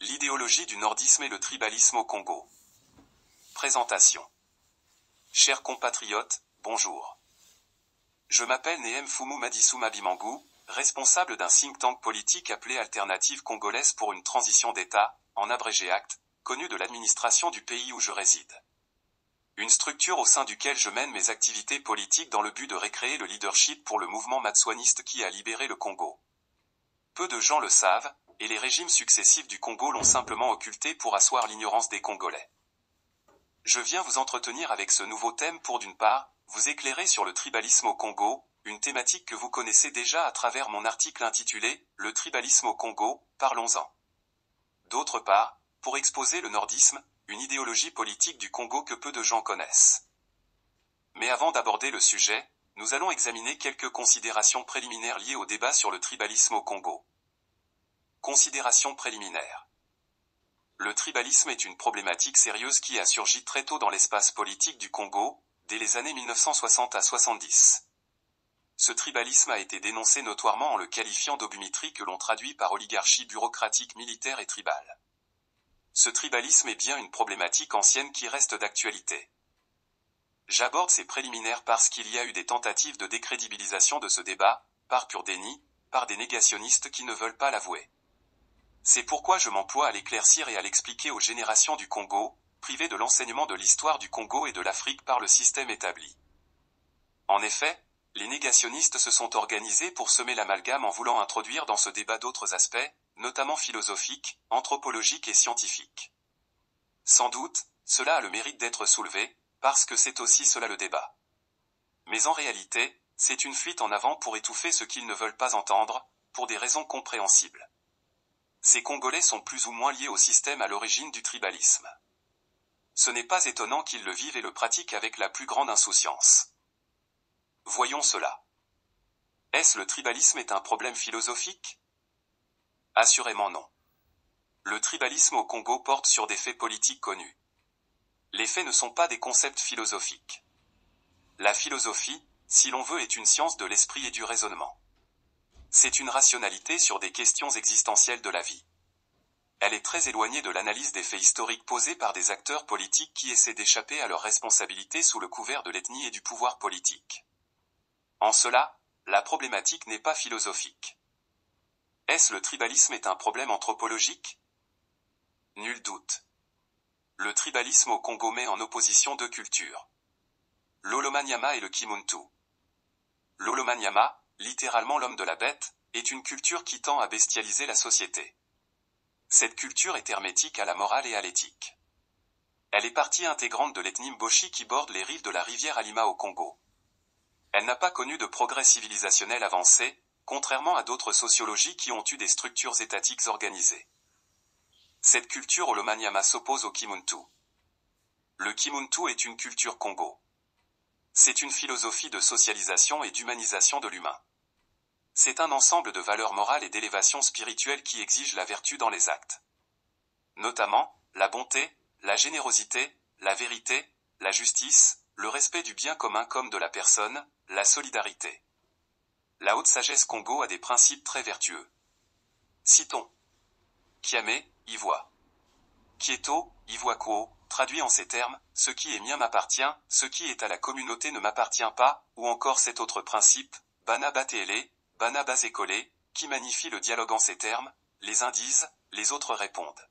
L'idéologie du nordisme et le tribalisme au Congo. Présentation. Chers compatriotes, bonjour. Je m'appelle Nehemfumu Madisou Mabimangu, responsable d'un think tank politique appelé Alternative Congolaise pour une transition d'État, en abrégé ACT, connu de l'administration du pays où je réside. Une structure au sein duquel je mène mes activités politiques dans le but de recréer le leadership pour le mouvement matswaniste qui a libéré le Congo. Peu de gens le savent, et les régimes successifs du Congo l'ont simplement occulté pour asseoir l'ignorance des Congolais. Je viens vous entretenir avec ce nouveau thème pour d'une part, vous éclairer sur le tribalisme au Congo, une thématique que vous connaissez déjà à travers mon article intitulé « Le tribalisme au Congo, parlons-en ». D'autre part, pour exposer le nordisme, une idéologie politique du Congo que peu de gens connaissent. Mais avant d'aborder le sujet, nous allons examiner quelques considérations préliminaires liées au débat sur le tribalisme au Congo. Considérations préliminaires. Le tribalisme est une problématique sérieuse qui a surgi très tôt dans l'espace politique du Congo, dès les années 1960 à 70. Ce tribalisme a été dénoncé notoirement en le qualifiant d'obumitrie que l'on traduit par oligarchie bureaucratique militaire et tribale. Ce tribalisme est bien une problématique ancienne qui reste d'actualité. J'aborde ces préliminaires parce qu'il y a eu des tentatives de décrédibilisation de ce débat, par pur déni, par des négationnistes qui ne veulent pas l'avouer. C'est pourquoi je m'emploie à l'éclaircir et à l'expliquer aux générations du Congo, privées de l'enseignement de l'histoire du Congo et de l'Afrique par le système établi. En effet, les négationnistes se sont organisés pour semer l'amalgame en voulant introduire dans ce débat d'autres aspects, notamment philosophiques, anthropologiques et scientifiques. Sans doute, cela a le mérite d'être soulevé, parce que c'est aussi cela le débat. Mais en réalité, c'est une fuite en avant pour étouffer ce qu'ils ne veulent pas entendre, pour des raisons compréhensibles. Ces Congolais sont plus ou moins liés au système à l'origine du tribalisme. Ce n'est pas étonnant qu'ils le vivent et le pratiquent avec la plus grande insouciance. Voyons cela. Est-ce le tribalisme est un problème philosophique? Assurément non. Le tribalisme au Congo porte sur des faits politiques connus. Les faits ne sont pas des concepts philosophiques. La philosophie, si l'on veut, est une science de l'esprit et du raisonnement. C'est une rationalité sur des questions existentielles de la vie. Elle est très éloignée de l'analyse des faits historiques posés par des acteurs politiques qui essaient d'échapper à leurs responsabilités sous le couvert de l'ethnie et du pouvoir politique. En cela, la problématique n'est pas philosophique. Est-ce le tribalisme est un problème anthropologique? Nul doute. Le tribalisme au Congo met en opposition deux cultures. L'Olomanyama et le Kimuntu. L'Olomanyama, littéralement l'homme de la bête, est une culture qui tend à bestialiser la société. Cette culture est hermétique à la morale et à l'éthique. Elle est partie intégrante de l'ethnie Mboshi qui borde les rives de la rivière Alima au Congo. Elle n'a pas connu de progrès civilisationnel avancé, contrairement à d'autres sociologies qui ont eu des structures étatiques organisées. Cette culture Olomanyama s'oppose au Kimuntu. Le Kimuntu est une culture Congo. C'est une philosophie de socialisation et d'humanisation de l'humain. C'est un ensemble de valeurs morales et d'élévation spirituelle qui exige la vertu dans les actes. Notamment, la bonté, la générosité, la vérité, la justice, le respect du bien commun comme de la personne, la solidarité. La haute sagesse Congo a des principes très vertueux. Citons. Kiame, Ivoie. Kieto, Ivoikuo, traduit en ces termes, ce qui est mien m'appartient, ce qui est à la communauté ne m'appartient pas, ou encore cet autre principe, Bana Bateele, Bana Bazekole, qui magnifie le dialogue en ces termes, les uns disent, les autres répondent.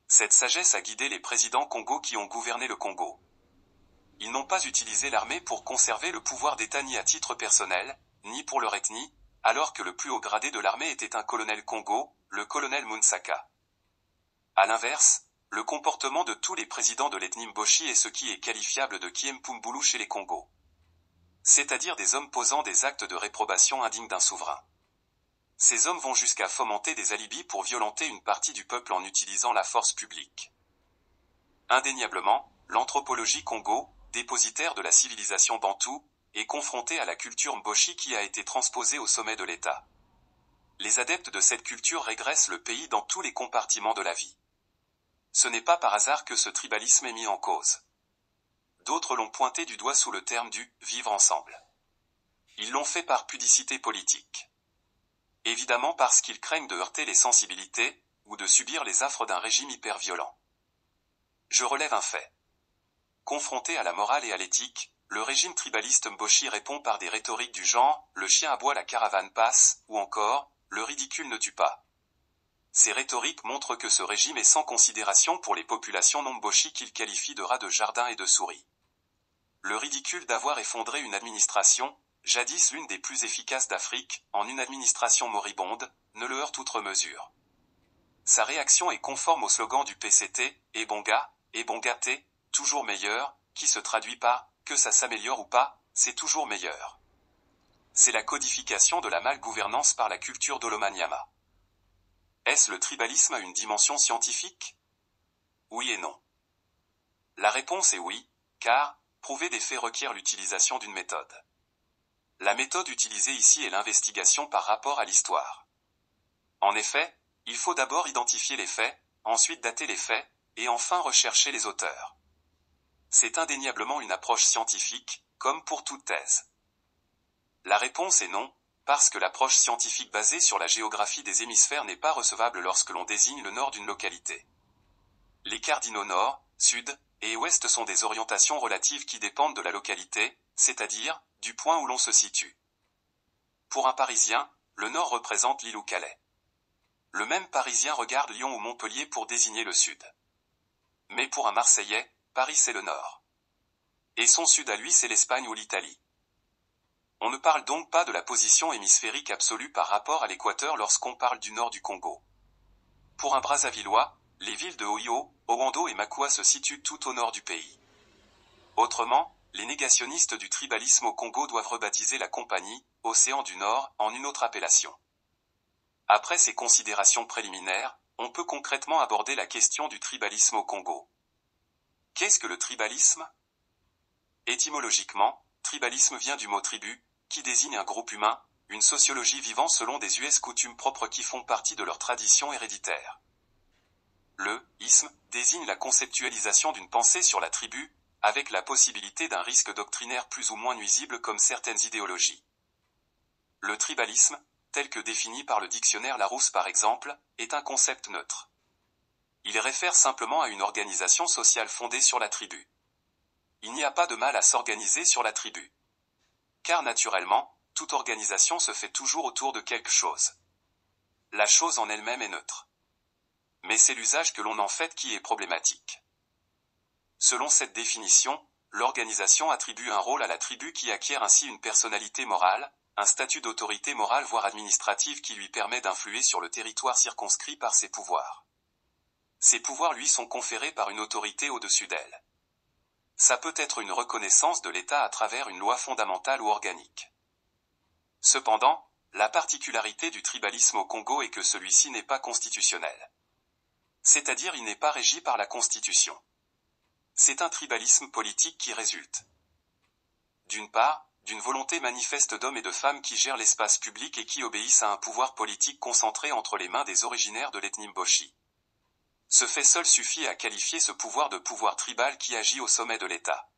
Cette sagesse a guidé les présidents Congo qui ont gouverné le Congo. Ils n'ont pas utilisé l'armée pour conserver le pouvoir d'État ni à titre personnel, ni pour leur ethnie, alors que le plus haut gradé de l'armée était un colonel Congo, le colonel Munsaka. À l'inverse, le comportement de tous les présidents de l'ethnie Mboshi est ce qui est qualifiable de Kiempumbulu chez les Congos. C'est-à-dire des hommes posant des actes de réprobation indignes d'un souverain. Ces hommes vont jusqu'à fomenter des alibis pour violenter une partie du peuple en utilisant la force publique. Indéniablement, l'anthropologie Congo, dépositaire de la civilisation bantoue, est confrontée à la culture Mboshi qui a été transposée au sommet de l'État. Les adeptes de cette culture régressent le pays dans tous les compartiments de la vie. Ce n'est pas par hasard que ce tribalisme est mis en cause. D'autres l'ont pointé du doigt sous le terme du « vivre ensemble ». Ils l'ont fait par pudicité politique. Évidemment parce qu'ils craignent de heurter les sensibilités, ou de subir les affres d'un régime hyper violent. Je relève un fait. Confronté à la morale et à l'éthique, le régime tribaliste Mboshi répond par des rhétoriques du genre « le chien aboie, la caravane passe » ou encore « le ridicule ne tue pas ». Ces rhétoriques montrent que ce régime est sans considération pour les populations non Mboshi qu'il qualifie de rats de jardin et de souris. Le ridicule d'avoir effondré une administration, jadis l'une des plus efficaces d'Afrique, en une administration moribonde, ne le heurte outre mesure. Sa réaction est conforme au slogan du PCT, « Ebonga, Ebongate », toujours meilleur, qui se traduit par « que ça s'améliore ou pas, c'est toujours meilleur ». C'est la codification de la malgouvernance par la culture d'Olomanyama. Est-ce le tribalisme à une dimension scientifique? Oui et non. La réponse est oui, car prouver des faits requiert l'utilisation d'une méthode. La méthode utilisée ici est l'investigation par rapport à l'histoire. En effet, il faut d'abord identifier les faits, ensuite dater les faits, et enfin rechercher les auteurs. C'est indéniablement une approche scientifique, comme pour toute thèse. La réponse est non, parce que l'approche scientifique basée sur la géographie des hémisphères n'est pas recevable lorsque l'on désigne le nord d'une localité. Les cardinaux nord, sud et ouest sont des orientations relatives qui dépendent de la localité, c'est-à-dire du point où l'on se situe. Pour un Parisien, le nord représente Lille ou Calais. Le même Parisien regarde Lyon ou Montpellier pour désigner le sud. Mais pour un Marseillais, Paris c'est le nord. Et son sud à lui c'est l'Espagne ou l'Italie. On ne parle donc pas de la position hémisphérique absolue par rapport à l'équateur lorsqu'on parle du nord du Congo. Pour un Brazzavillois, les villes de Oyo, Owando et Makua se situent tout au nord du pays. Autrement, les négationnistes du tribalisme au Congo doivent rebaptiser la compagnie, Océan du Nord, en une autre appellation. Après ces considérations préliminaires, on peut concrètement aborder la question du tribalisme au Congo. Qu'est-ce que le tribalisme? Étymologiquement, tribalisme vient du mot tribu, qui désigne un groupe humain, une sociologie vivant selon des coutumes propres qui font partie de leur tradition héréditaire. Le « isme » désigne la conceptualisation d'une pensée sur la tribu, avec la possibilité d'un risque doctrinaire plus ou moins nuisible comme certaines idéologies. Le tribalisme, tel que défini par le dictionnaire Larousse par exemple, est un concept neutre. Il réfère simplement à une organisation sociale fondée sur la tribu. Il n'y a pas de mal à s'organiser sur la tribu. Car naturellement, toute organisation se fait toujours autour de quelque chose. La chose en elle-même est neutre. Mais c'est l'usage que l'on en fait qui est problématique. Selon cette définition, l'organisation attribue un rôle à la tribu qui acquiert ainsi une personnalité morale, un statut d'autorité morale voire administrative qui lui permet d'influer sur le territoire circonscrit par ses pouvoirs. Ces pouvoirs lui sont conférés par une autorité au-dessus d'elle. Ça peut être une reconnaissance de l'État à travers une loi fondamentale ou organique. Cependant, la particularité du tribalisme au Congo est que celui-ci n'est pas constitutionnel. C'est-à-dire il n'est pas régi par la Constitution. C'est un tribalisme politique qui résulte, d'une part, d'une volonté manifeste d'hommes et de femmes qui gèrent l'espace public et qui obéissent à un pouvoir politique concentré entre les mains des originaires de l'ethnie Mboshi. Ce fait seul suffit à qualifier ce pouvoir de pouvoir tribal qui agit au sommet de l'État.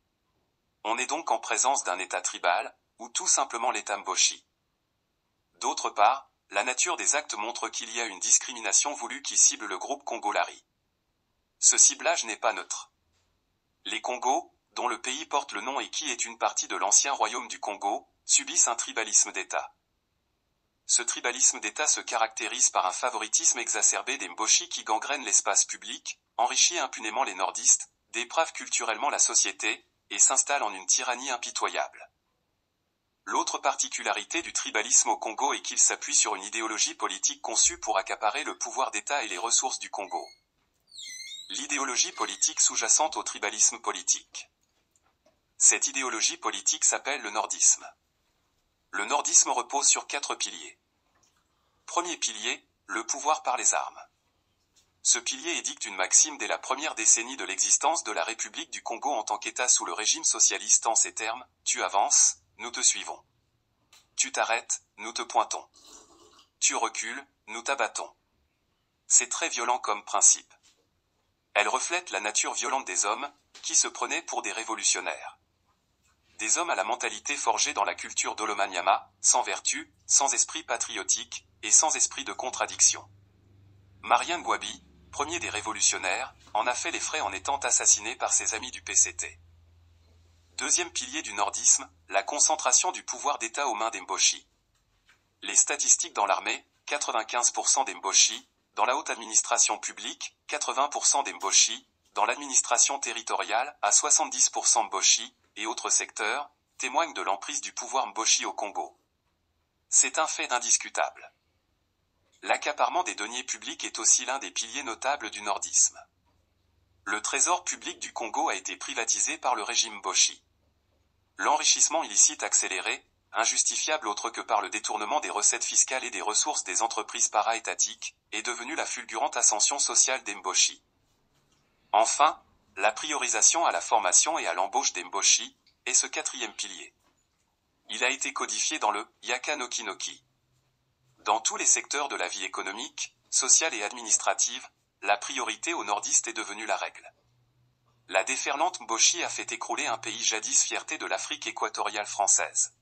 On est donc en présence d'un État tribal, ou tout simplement l'État Mboshi. D'autre part, la nature des actes montre qu'il y a une discrimination voulue qui cible le groupe Congolari. Ce ciblage n'est pas neutre. Les Congos, dont le pays porte le nom et qui est une partie de l'ancien royaume du Congo, subissent un tribalisme d'État. Ce tribalisme d'État se caractérise par un favoritisme exacerbé des Mboshi qui gangrènent l'espace public, enrichit impunément les nordistes, dépravent culturellement la société, et s'installe en une tyrannie impitoyable. L'autre particularité du tribalisme au Congo est qu'il s'appuie sur une idéologie politique conçue pour accaparer le pouvoir d'État et les ressources du Congo. L'idéologie politique sous-jacente au tribalisme politique. Cette idéologie politique s'appelle le nordisme. Le nordisme repose sur 4 piliers. Premier pilier, le pouvoir par les armes. Ce pilier édicte une maxime dès la première décennie de l'existence de la République du Congo en tant qu'État sous le régime socialiste en ces termes, tu avances, nous te suivons. Tu t'arrêtes, nous te pointons. Tu recules, nous t'abattons. C'est très violent comme principe. Elle reflète la nature violente des hommes, qui se prenaient pour des révolutionnaires. Des hommes à la mentalité forgée dans la culture d'Olomanyama, sans vertu, sans esprit patriotique, et sans esprit de contradiction. Marien Ngouabi, premier des révolutionnaires, en a fait les frais en étant assassiné par ses amis du PCT. Deuxième pilier du nordisme, la concentration du pouvoir d'État aux mains d'Emboshi. Les statistiques dans l'armée, 95% d'Emboshi, dans la haute administration publique, 80% d'Emboshi, dans l'administration territoriale, à 70% Mboshi, et autres secteurs, témoignent de l'emprise du pouvoir Mboshi au Congo. C'est un fait indiscutable. L'accaparement des deniers publics est aussi l'un des piliers notables du nordisme. Le trésor public du Congo a été privatisé par le régime Mboshi. L'enrichissement illicite accéléré, injustifiable autre que par le détournement des recettes fiscales et des ressources des entreprises para-étatiques, est devenu la fulgurante ascension sociale d'Emboshi. Enfin, la priorisation à la formation et à l'embauche d'Emboshi est ce quatrième pilier. Il a été codifié dans le Yaka Noki Noki. Dans tous les secteurs de la vie économique, sociale et administrative, la priorité aux nordistes est devenue la règle. La déferlante Mboshi a fait écrouler un pays jadis fierté de l'Afrique équatoriale française.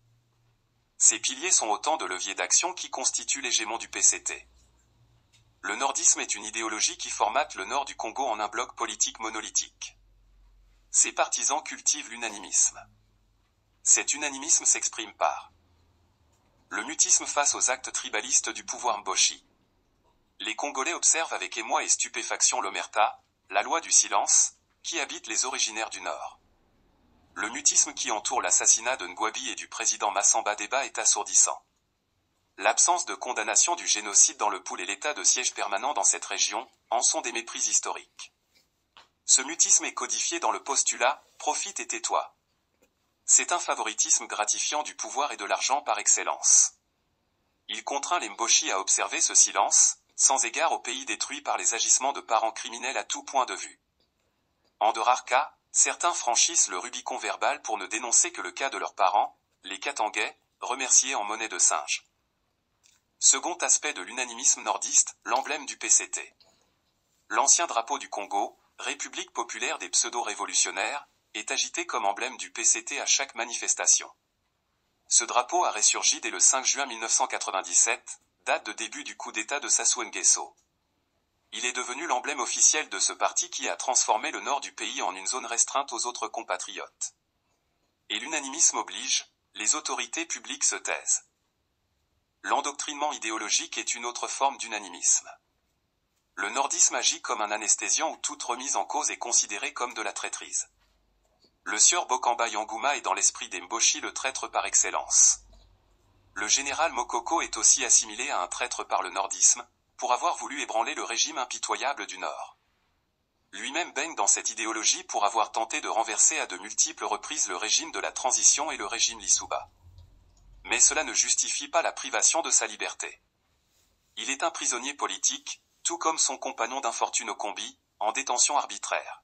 Ces piliers sont autant de leviers d'action qui constituent l'hégémon du PCT. Le nordisme est une idéologie qui formate le nord du Congo en un bloc politique monolithique. Ses partisans cultivent l'unanimisme. Cet unanimisme s'exprime par le mutisme face aux actes tribalistes du pouvoir Mboshi. Les Congolais observent avec émoi et stupéfaction l'omerta, la loi du silence, qui habite les originaires du Nord. Le mutisme qui entoure l'assassinat de Ngouabi et du président Massamba Deba est assourdissant. L'absence de condamnation du génocide dans le Poul et l'état de siège permanent dans cette région en sont des méprises historiques. Ce mutisme est codifié dans le postulat « profite et tais-toi ». C'est un favoritisme gratifiant du pouvoir et de l'argent par excellence. Il contraint les Mboshi à observer ce silence, sans égard au pays détruit par les agissements de parents criminels à tout point de vue. En de rares cas, certains franchissent le Rubicon verbal pour ne dénoncer que le cas de leurs parents, les Katangais, remerciés en monnaie de singe. Second aspect de l'unanimisme nordiste, l'emblème du PCT. L'ancien drapeau du Congo, République populaire des pseudo-révolutionnaires, est agité comme emblème du PCT à chaque manifestation. Ce drapeau a ressurgi dès le 5 juin 1997, date de début du coup d'État de Sassou Nguesso. Il est devenu l'emblème officiel de ce parti qui a transformé le nord du pays en une zone restreinte aux autres compatriotes. Et l'unanimisme oblige, les autorités publiques se taisent. L'endoctrinement idéologique est une autre forme d'unanimisme. Le nordisme agit comme un anesthésiant où toute remise en cause est considérée comme de la traîtrise. Le sieur Bokamba Yangouma est dans l'esprit des Mboshi le traître par excellence. Le général Mokoko est aussi assimilé à un traître par le nordisme, pour avoir voulu ébranler le régime impitoyable du Nord. Lui-même baigne dans cette idéologie pour avoir tenté de renverser à de multiples reprises le régime de la transition et le régime Lissouba. Mais cela ne justifie pas la privation de sa liberté. Il est un prisonnier politique, tout comme son compagnon d'infortune Okombi, en détention arbitraire.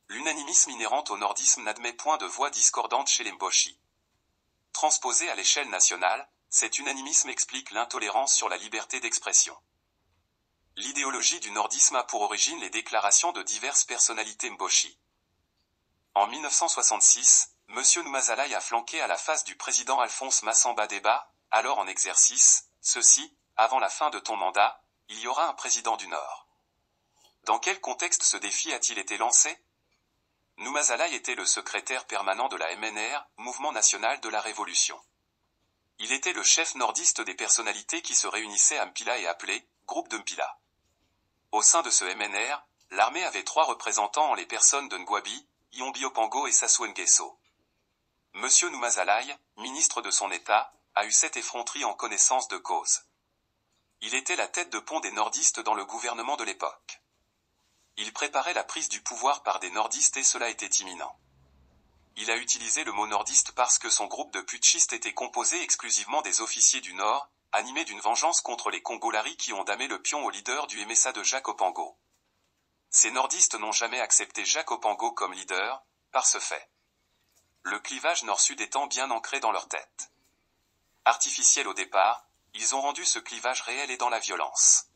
L'unanimisme inhérent au nordisme n'admet point de voix discordantes chez les Mboshi. Transposé à l'échelle nationale, cet unanimisme explique l'intolérance sur la liberté d'expression. L'idéologie du nordisme a pour origine les déclarations de diverses personnalités Mboshi. En 1966, M. Noumazalaï a flanqué à la face du président Alphonse Massamba Deba, alors en exercice, ceci, avant la fin de ton mandat, il y aura un président du Nord. Dans quel contexte ce défi a-t-il été lancé? Noumazalaï était le secrétaire permanent de la MNR, Mouvement National de la Révolution. Il était le chef nordiste des personnalités qui se réunissaient à Mpila et appelé « Groupe de Mpila ». Au sein de ce MNR, l'armée avait 3 représentants en les personnes de Ngouabi, Yombi Opango et Sassou Nguesso. M. Noumazalaï, ministre de son État, a eu cette effronterie en connaissance de cause. Il était la tête de pont des nordistes dans le gouvernement de l'époque. Il préparait la prise du pouvoir par des nordistes et cela était imminent. Il a utilisé le mot nordiste parce que son groupe de putschistes était composé exclusivement des officiers du Nord, animés d'une vengeance contre les Congolaris qui ont damé le pion au leader du MSA de Jacques Opango. Ces nordistes n'ont jamais accepté Jacques Opango comme leader, par ce fait. Le clivage nord-sud étant bien ancré dans leur tête. Artificiel au départ, ils ont rendu ce clivage réel et dans la violence.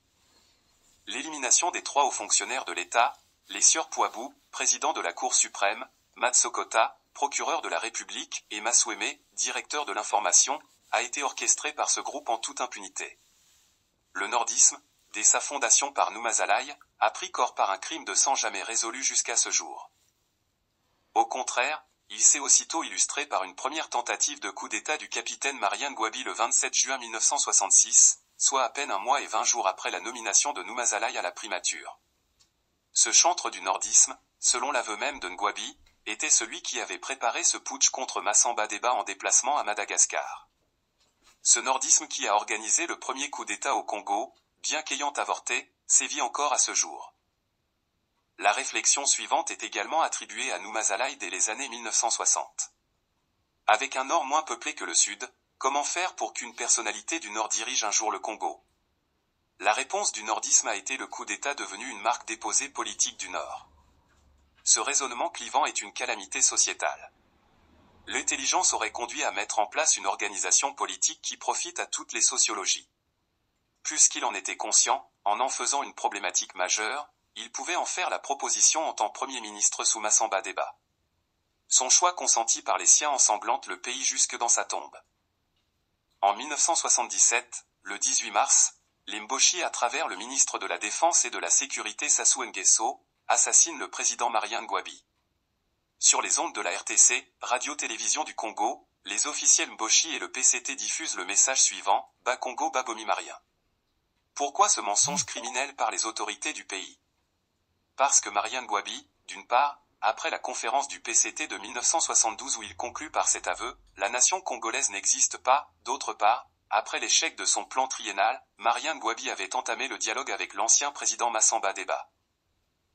L'élimination des 3 hauts fonctionnaires de l'État, les sieurs Pouabou, président de la Cour suprême, Matsokota, procureur de la République, et Massouémé, directeur de l'information, a été orchestrée par ce groupe en toute impunité. Le nordisme, dès sa fondation par Numazalai, a pris corps par un crime de sang jamais résolu jusqu'à ce jour. Au contraire, il s'est aussitôt illustré par une première tentative de coup d'État du capitaine Marien Ngouabi le 27 juin 1966, soit à peine un mois et 20 jours après la nomination de Numazalai à la primature. Ce chantre du nordisme, selon l'aveu même de Ngouabi, était celui qui avait préparé ce putsch contre Massamba Deba en déplacement à Madagascar. Ce nordisme qui a organisé le premier coup d'État au Congo, bien qu'ayant avorté, sévit encore à ce jour. La réflexion suivante est également attribuée à Numazalai dès les années 1960. Avec un nord moins peuplé que le sud, comment faire pour qu'une personnalité du nord dirige un jour le Congo? La réponse du nordisme a été le coup d'État devenu une marque déposée politique du nord. Ce raisonnement clivant est une calamité sociétale. L'intelligence aurait conduit à mettre en place une organisation politique qui profite à toutes les sociologies. Plus qu'il en était conscient, en faisant une problématique majeure, il pouvait en faire la proposition en tant Premier ministre sous Massamba Deba. Son choix consenti par les siens ensanglante le pays jusque dans sa tombe. En 1977, le 18 mars, les Mboshi à travers le ministre de la Défense et de la Sécurité Sassou Nguesso, assassinent le président Marien Ngouabi. Sur les ondes de la RTC, Radio-Télévision du Congo, les officiels Mboshi et le PCT diffusent le message suivant, Bas Congo Babomi Marien. Pourquoi ce mensonge criminel par les autorités du pays? Parce que Marien Ngouabi, d'une part, après la conférence du PCT de 1972 où il conclut par cet aveu, la nation congolaise n'existe pas, d'autre part, après l'échec de son plan triennal, Marien Ngouabi avait entamé le dialogue avec l'ancien président Massamba Deba.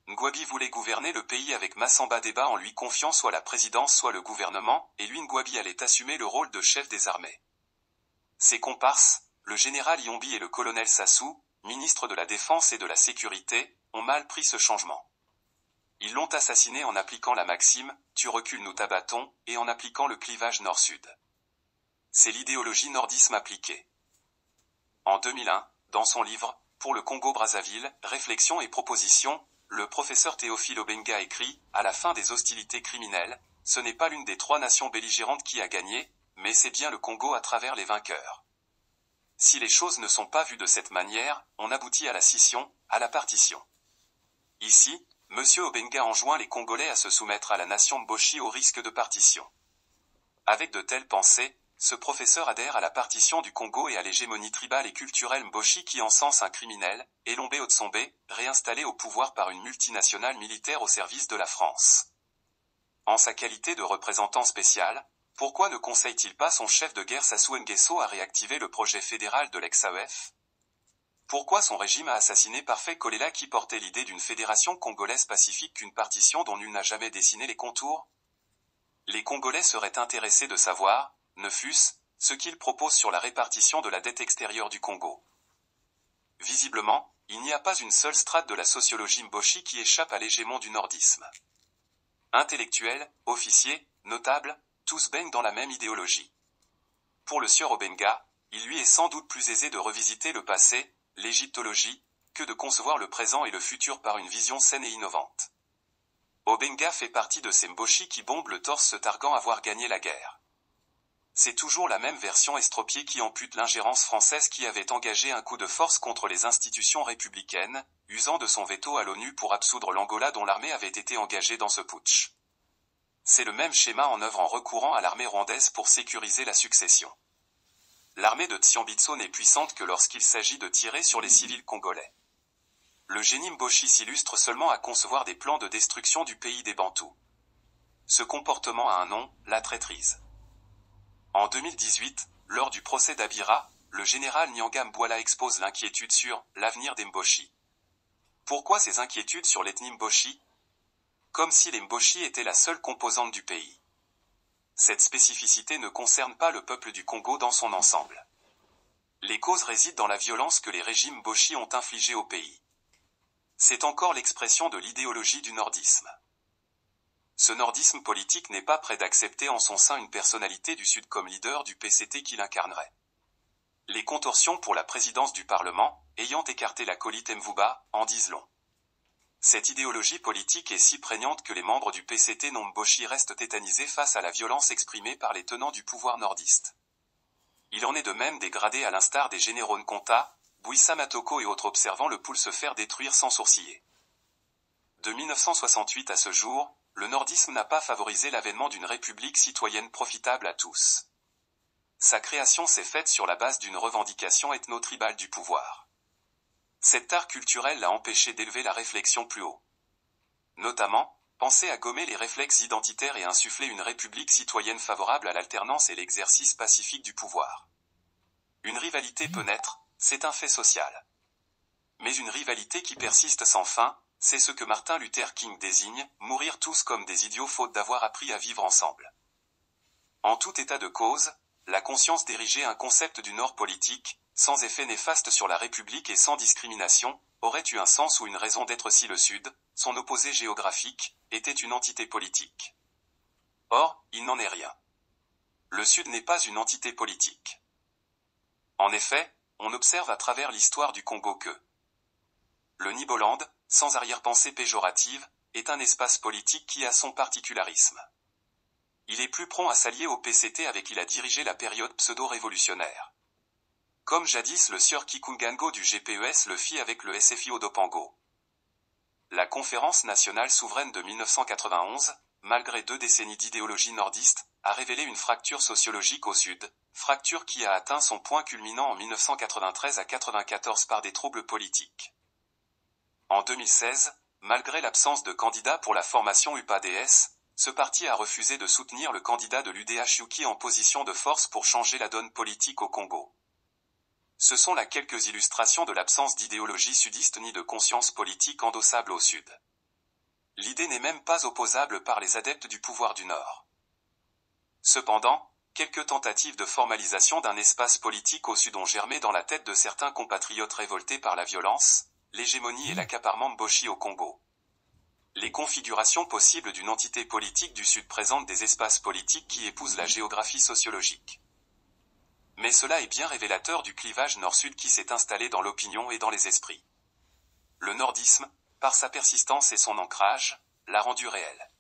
Ngouabi voulait gouverner le pays avec Massamba Deba en lui confiant soit la présidence soit le gouvernement, et lui Ngouabi allait assumer le rôle de chef des armées. Ses comparses, le général Yombi et le colonel Sassou, ministre de la Défense et de la Sécurité, ont mal pris ce changement. Ils l'ont assassiné en appliquant la maxime « tu recules nous t'abattons » et en appliquant le clivage nord-sud. C'est l'idéologie nordisme appliquée. En 2001, dans son livre « Pour le Congo-Brazzaville, réflexions et propositions », le professeur Théophile Obenga écrit « À la fin des hostilités criminelles, ce n'est pas l'une des trois nations belligérantes qui a gagné, mais c'est bien le Congo à travers les vainqueurs. Si les choses ne sont pas vues de cette manière, on aboutit à la scission, à la partition. » Ici, M. Obenga enjoint les Congolais à se soumettre à la nation Mboshi au risque de partition. Avec de telles pensées, ce professeur adhère à la partition du Congo et à l'hégémonie tribale et culturelle Mboshi qui encense un criminel, Elombe Otsombe, réinstallé au pouvoir par une multinationale militaire au service de la France. En sa qualité de représentant spécial, pourquoi ne conseille-t-il pas son chef de guerre Sassou Nguesso à réactiver le projet fédéral de l'ex-AEF? Pourquoi son régime a assassiné Parfait Kolela qui portait l'idée d'une fédération congolaise pacifique qu'une partition dont nul n'a jamais dessiné les contours? Les Congolais seraient intéressés de savoir, ne fût-ce, ce qu'il propose sur la répartition de la dette extérieure du Congo. Visiblement, il n'y a pas une seule strate de la sociologie Mboshi qui échappe à l'hégémon du nordisme. Intellectuels, officiers, notables, tous baignent dans la même idéologie. Pour le sieur Obenga, il lui est sans doute plus aisé de revisiter le passé, l'égyptologie, que de concevoir le présent et le futur par une vision saine et innovante. Obenga fait partie de ces Mboshi qui bombent le torse se targuant avoir gagné la guerre. C'est toujours la même version estropiée qui ampute l'ingérence française qui avait engagé un coup de force contre les institutions républicaines, usant de son veto à l'ONU pour absoudre l'Angola dont l'armée avait été engagée dans ce putsch. C'est le même schéma en œuvre en recourant à l'armée rwandaise pour sécuriser la succession. L'armée de Tsiambitso n'est puissante que lorsqu'il s'agit de tirer sur les civils congolais. Le génie Mboshi s'illustre seulement à concevoir des plans de destruction du pays des Bantous. Ce comportement a un nom, la traîtrise. En 2018, lors du procès d'Abira, le général Nyanga Mbwala expose l'inquiétude sur l'avenir des Mboshi. Pourquoi ces inquiétudes sur l'ethnie Mboshi? Comme si les Mboshi étaient la seule composante du pays. Cette spécificité ne concerne pas le peuple du Congo dans son ensemble. Les causes résident dans la violence que les régimes Mboshi ont infligée au pays. C'est encore l'expression de l'idéologie du nordisme. Ce nordisme politique n'est pas prêt d'accepter en son sein une personnalité du Sud comme leader du PCT qui l'incarnerait. Les contorsions pour la présidence du Parlement, ayant écarté l'acolyte Mvuba, en disent long. Cette idéologie politique est si prégnante que les membres du PCT non Mboshi restent tétanisés face à la violence exprimée par les tenants du pouvoir nordiste. Il en est de même des gradés à l'instar des généraux Nkonta, Buissa Matoko et autres observant le poule se faire détruire sans sourciller. De 1968 à ce jour, le nordisme n'a pas favorisé l'avènement d'une république citoyenne profitable à tous. Sa création s'est faite sur la base d'une revendication ethno-tribale du pouvoir. Cet art culturel l'a empêché d'élever la réflexion plus haut. Notamment, penser à gommer les réflexes identitaires et insuffler une république citoyenne favorable à l'alternance et l'exercice pacifique du pouvoir. Une rivalité peut naître, c'est un fait social. Mais une rivalité qui persiste sans fin, c'est ce que Martin Luther King désigne, mourir tous comme des idiots faute d'avoir appris à vivre ensemble. En tout état de cause, la conscience d'ériger un concept du Nord politique, sans effet néfaste sur la République et sans discrimination, aurait eu un sens ou une raison d'être si le Sud, son opposé géographique, était une entité politique. Or, il n'en est rien. Le Sud n'est pas une entité politique. En effet, on observe à travers l'histoire du Congo que le Niboland, sans arrière-pensée péjorative, est un espace politique qui a son particularisme. Il est plus prompt à s'allier au PCT avec qui il a dirigé la période pseudo-révolutionnaire. Comme jadis le sieur Kikungango du GPES le fit avec le SFIO d'Opango. La Conférence nationale souveraine de 1991, malgré 2 décennies d'idéologie nordiste, a révélé une fracture sociologique au Sud, fracture qui a atteint son point culminant en 1993 à 94 par des troubles politiques. En 2016, malgré l'absence de candidat pour la formation UPADS, ce parti a refusé de soutenir le candidat de l'UDH Yuki en position de force pour changer la donne politique au Congo. Ce sont là quelques illustrations de l'absence d'idéologie sudiste ni de conscience politique endossable au Sud. L'idée n'est même pas opposable par les adeptes du pouvoir du Nord. Cependant, quelques tentatives de formalisation d'un espace politique au Sud ont germé dans la tête de certains compatriotes révoltés par la violence, l'hégémonie et l'accaparement Mboshi au Congo. Les configurations possibles d'une entité politique du Sud présentent des espaces politiques qui épousent la géographie sociologique. Mais cela est bien révélateur du clivage nord-sud qui s'est installé dans l'opinion et dans les esprits. Le nordisme, par sa persistance et son ancrage, l'a rendu réel.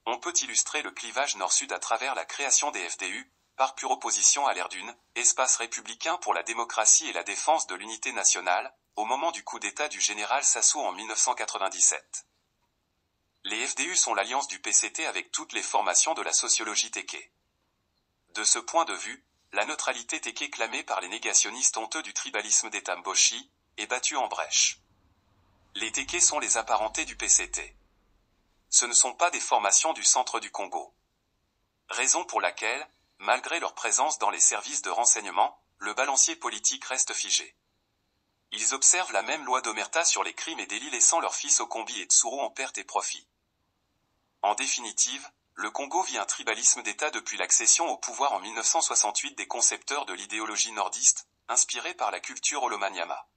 On peut illustrer le clivage nord-sud à travers la création des FDU, par pure opposition à l'ère d'une, espace républicain pour la démocratie et la défense de l'unité nationale, au moment du coup d'État du général Sassou en 1997. Les FDU sont l'alliance du PCT avec toutes les formations de la sociologie téké. De ce point de vue, la neutralité téké clamée par les négationnistes honteux du tribalisme d'État Mboshi est battue en brèche. Les tékés sont les apparentés du PCT. Ce ne sont pas des formations du centre du Congo. Raison pour laquelle, malgré leur présence dans les services de renseignement, le balancier politique reste figé. Ils observent la même loi d'Omerta sur les crimes et délits laissant leurs fils Okombi et Tsuru en perte et profit. En définitive, le Congo vit un tribalisme d'État depuis l'accession au pouvoir en 1968 des concepteurs de l'idéologie nordiste, inspirés par la culture Olomanyama.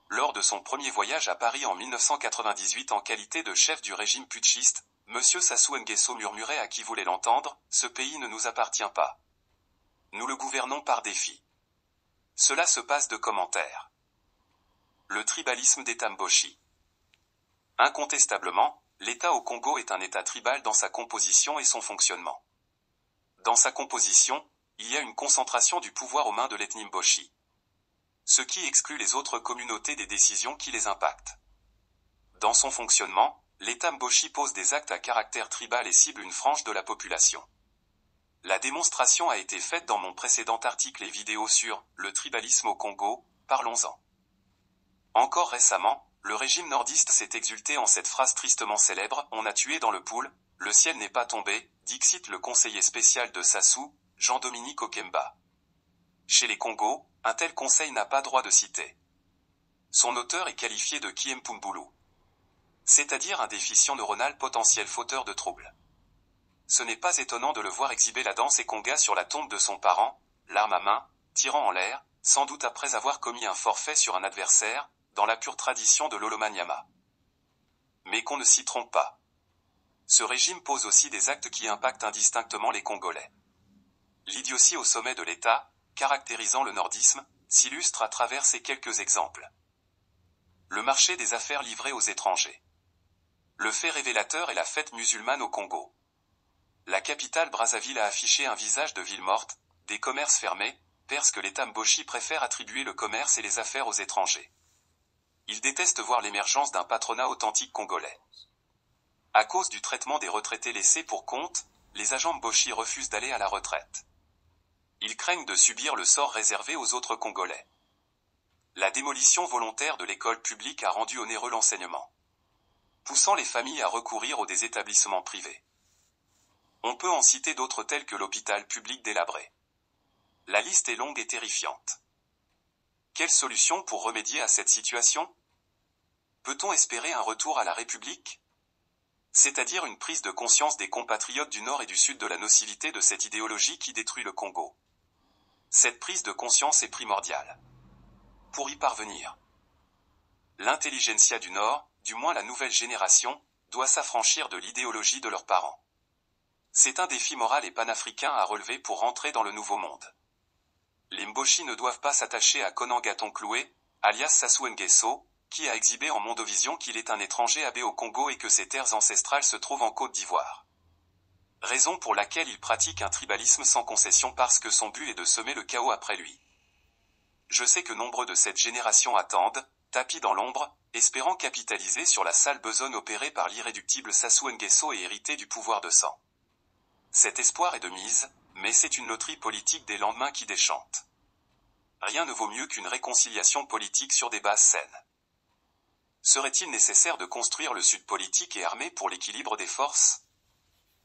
Lors de son premier voyage à Paris en 1998 en qualité de chef du régime putschiste, M. Sassou Nguesso murmurait à qui voulait l'entendre, « Ce pays ne nous appartient pas. Nous le gouvernons par défi. » Cela se passe de commentaires. Le tribalisme d'État Mboshi. Incontestablement, l'État au Congo est un État tribal dans sa composition et son fonctionnement. Dans sa composition, il y a une concentration du pouvoir aux mains de l'ethnie Mboshi. Ce qui exclut les autres communautés des décisions qui les impactent. Dans son fonctionnement, l'État Mboshi pose des actes à caractère tribal et cible une frange de la population. La démonstration a été faite dans mon précédent article et vidéo sur « Le tribalisme au Congo », parlons-en. Encore récemment, le régime nordiste s'est exulté en cette phrase tristement célèbre « On a tué dans le poule, le ciel n'est pas tombé », dixit le conseiller spécial de Sassou, Jean-Dominique Okemba. Chez les Congos, un tel conseil n'a pas droit de citer. Son auteur est qualifié de Kiempumbulu, c'est-à-dire un déficient neuronal potentiel fauteur de troubles. Ce n'est pas étonnant de le voir exhiber la danse et conga sur la tombe de son parent, l'arme à main, tirant en l'air, sans doute après avoir commis un forfait sur un adversaire, dans la pure tradition de l'Olomanyama. Mais qu'on ne s'y trompe pas. Ce régime pose aussi des actes qui impactent indistinctement les Congolais. L'idiotie au sommet de l'État, caractérisant le nordisme, s'illustre à travers ces quelques exemples. Le marché des affaires livré aux étrangers. Le fait révélateur est la fête musulmane au Congo. La capitale Brazzaville a affiché un visage de ville morte, des commerces fermés, parce que l'État Mboshi préfère attribuer le commerce et les affaires aux étrangers. Il déteste voir l'émergence d'un patronat authentique congolais. À cause du traitement des retraités laissés pour compte, les agents Mboshi refusent d'aller à la retraite. Ils craignent de subir le sort réservé aux autres Congolais. La démolition volontaire de l'école publique a rendu onéreux l'enseignement, poussant les familles à recourir aux des établissements privés. On peut en citer d'autres tels que l'hôpital public délabré. La liste est longue et terrifiante. Quelle solution pour remédier à cette situation? Peut-on espérer un retour à la République? C'est-à-dire une prise de conscience des compatriotes du Nord et du Sud de la nocivité de cette idéologie qui détruit le Congo. Cette prise de conscience est primordiale. Pour y parvenir, l'intelligentsia du Nord, du moins la nouvelle génération, doit s'affranchir de l'idéologie de leurs parents. C'est un défi moral et panafricain à relever pour rentrer dans le nouveau monde. Les Mboshi ne doivent pas s'attacher à Konan Gaton-Cloué, alias Sassou Nguesso, qui a exhibé en Mondovision qu'il est un étranger habé au Congo et que ses terres ancestrales se trouvent en Côte d'Ivoire. Raison pour laquelle il pratique un tribalisme sans concession parce que son but est de semer le chaos après lui. Je sais que nombreux de cette génération attendent, tapis dans l'ombre, espérant capitaliser sur la sale besogne opérée par l'irréductible Sassou Nguesso et hérité du pouvoir de sang. Cet espoir est de mise, mais c'est une loterie politique des lendemains qui déchante. Rien ne vaut mieux qu'une réconciliation politique sur des bases saines. Serait-il nécessaire de construire le Sud politique et armé pour l'équilibre des forces?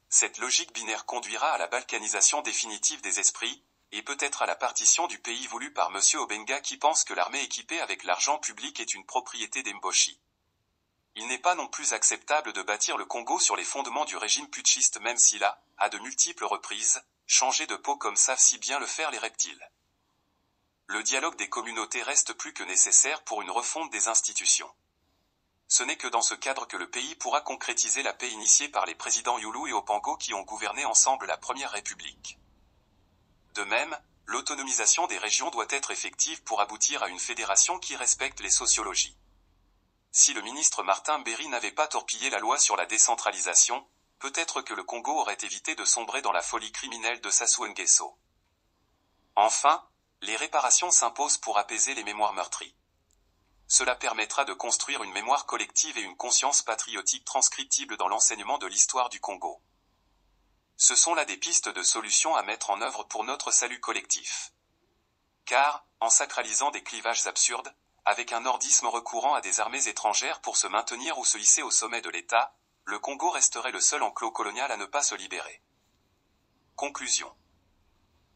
Cette logique binaire conduira à la balkanisation définitive des esprits, et peut-être à la partition du pays voulue par M. Obenga qui pense que l'armée équipée avec l'argent public est une propriété des Mboshi. Il n'est pas non plus acceptable de bâtir le Congo sur les fondements du régime putschiste même s'il a, à de multiples reprises, changé de peau comme savent si bien le faire les reptiles. Le dialogue des communautés reste plus que nécessaire pour une refonte des institutions. Ce n'est que dans ce cadre que le pays pourra concrétiser la paix initiée par les présidents Youlou et Opango qui ont gouverné ensemble la Première République. De même, l'autonomisation des régions doit être effective pour aboutir à une fédération qui respecte les sociologies. Si le ministre Martin Berry n'avait pas torpillé la loi sur la décentralisation, peut-être que le Congo aurait évité de sombrer dans la folie criminelle de Sassou Nguesso. Enfin, les réparations s'imposent pour apaiser les mémoires meurtries. Cela permettra de construire une mémoire collective et une conscience patriotique transcriptible dans l'enseignement de l'histoire du Congo. Ce sont là des pistes de solutions à mettre en œuvre pour notre salut collectif. Car, en sacralisant des clivages absurdes, avec un nordisme recourant à des armées étrangères pour se maintenir ou se hisser au sommet de l'État, le Congo resterait le seul enclos colonial à ne pas se libérer. Conclusion.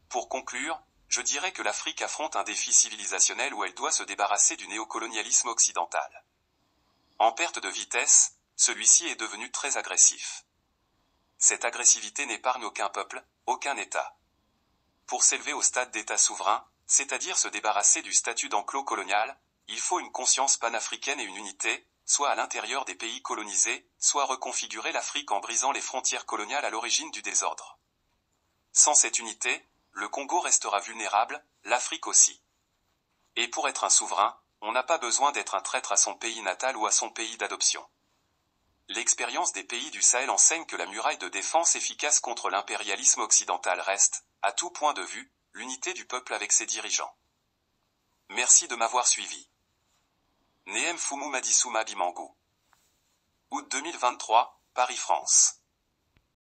Pour conclure, je dirais que l'Afrique affronte un défi civilisationnel où elle doit se débarrasser du néocolonialisme occidental. En perte de vitesse, celui-ci est devenu très agressif. Cette agressivité n'épargne aucun peuple, aucun État. Pour s'élever au stade d'État souverain, c'est-à-dire se débarrasser du statut d'enclos colonial, il faut une conscience panafricaine et une unité, soit à l'intérieur des pays colonisés, soit reconfigurer l'Afrique en brisant les frontières coloniales à l'origine du désordre. Sans cette unité, le Congo restera vulnérable, l'Afrique aussi. Et pour être un souverain, on n'a pas besoin d'être un traître à son pays natal ou à son pays d'adoption. L'expérience des pays du Sahel enseigne que la muraille de défense efficace contre l'impérialisme occidental reste, à tout point de vue, l'unité du peuple avec ses dirigeants. Merci de m'avoir suivi. Nehemfumu Madissouma Bimangu. Août 2023, Paris, France.